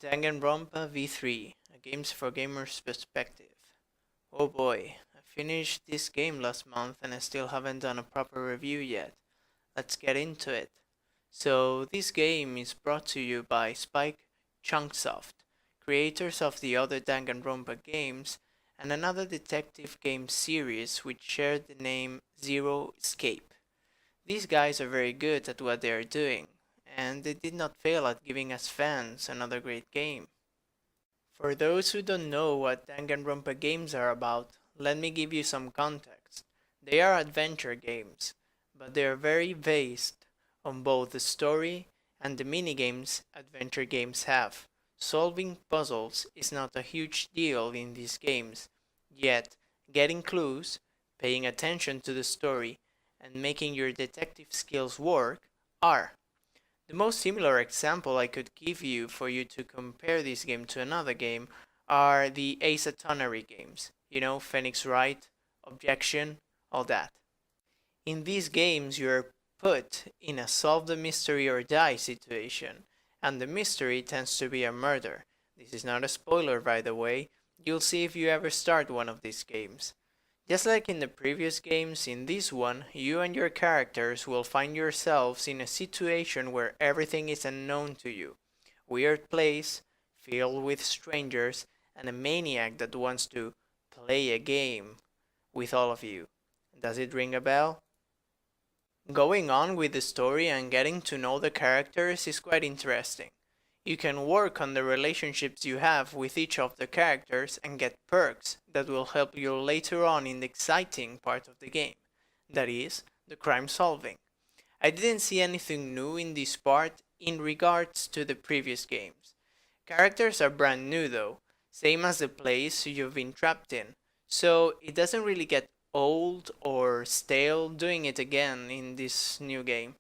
DanganronpaV3, a games for gamers perspective. Oh boy, I finished this game last month and I still haven't done a proper review yet. Let's get into it. So this game is brought to you by Spike Chunsoft, creators of the other Danganronpa games and another detective game series which shared the name Zero Escape. These guys are very good at what they are doing, and they did not fail at giving us fans another great game. For those who don't know what Danganronpa games are about, let me give you some context. They are adventure games, but they are very based on both the story and the minigames adventure games have. Solving puzzles is not a huge deal in these games, yet getting clues, paying attention to the story, and making your detective skills work are. The most similar example I could give you for you to compare this game to another game are the Ace Attorney games. You know, Phoenix Wright, Objection, all that. In these games, you're put in a solve the mystery or die situation, and the mystery tends to be a murder. This is not a spoiler, by the way. You'll see if you ever start one of these games. Just like in the previous games, in this one, you and your characters will find yourselves in a situation where everything is unknown to you. Weird place, filled with strangers, and a maniac that wants to play a game with all of you. Does it ring a bell? Going on with the story and getting to know the characters is quite interesting. You can work on the relationships you have with each of the characters and get perks that will help you later on in the exciting part of the game, that is, the crime solving. I didn't see anything new in this part in regards to the previous games. Characters are brand new though, same as the place you've been trapped in, so it doesn't really get old or stale doing it again in this new game.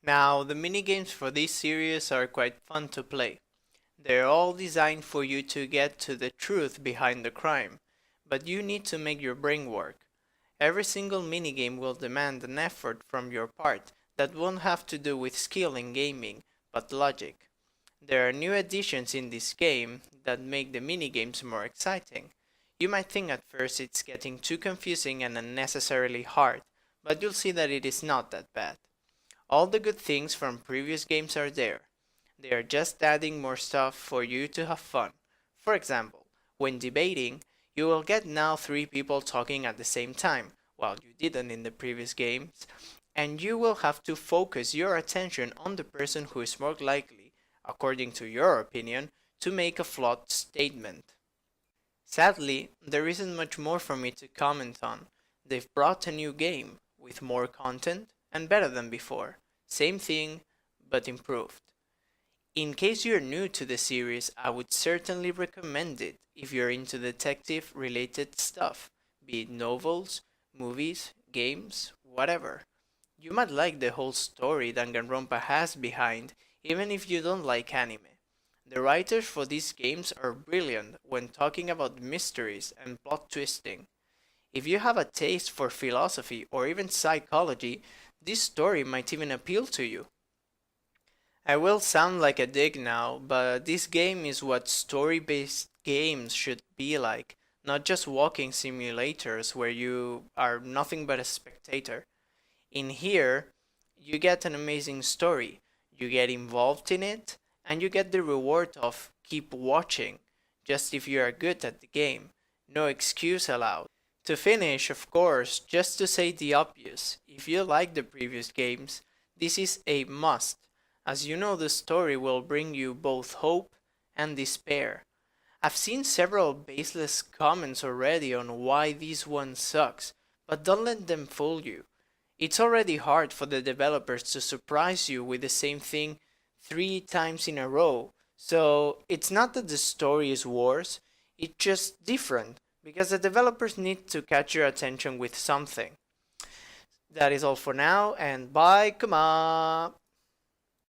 Now, the minigames for this series are quite fun to play. They're all designed for you to get to the truth behind the crime, but you need to make your brain work. Every single minigame will demand an effort from your part that won't have to do with skill in gaming, but logic. There are new additions in this game that make the minigames more exciting. You might think at first it's getting too confusing and unnecessarily hard, but you'll see that it is not that bad. All the good things from previous games are there. They are just adding more stuff for you to have fun. For example, when debating, you will get now 3 people talking at the same time, while you didn't in the previous games, and you will have to focus your attention on the person who is more likely, according to your opinion, to make a flawed statement. Sadly, there isn't much more for me to comment on. They've brought a new game, with more content, and better than before. Same thing, but improved. In case you're new to the series, I would certainly recommend it if you're into detective related stuff, be it novels, movies, games, whatever. You might like the whole story Danganronpa has behind, even if you don't like anime. The writers for these games are brilliant when talking about mysteries and plot twisting. If you have a taste for philosophy or even psychology, this story might even appeal to you. I will sound like a dick now, but this game is what story-based games should be like, not just walking simulators where you are nothing but a spectator. In here, you get an amazing story, you get involved in it, and you get the reward of keep watching, just if you are good at the game. No excuse allowed. To finish, of course, just to say the obvious, if you like the previous games, this is a must, as you know the story will bring you both hope and despair. I've seen several baseless comments already on why this one sucks, but don't let them fool you. It's already hard for the developers to surprise you with the same thing 3 times in a row, so it's not that the story is worse, it's just different, because the developers need to catch your attention with something. That is all for now, and bye, come on!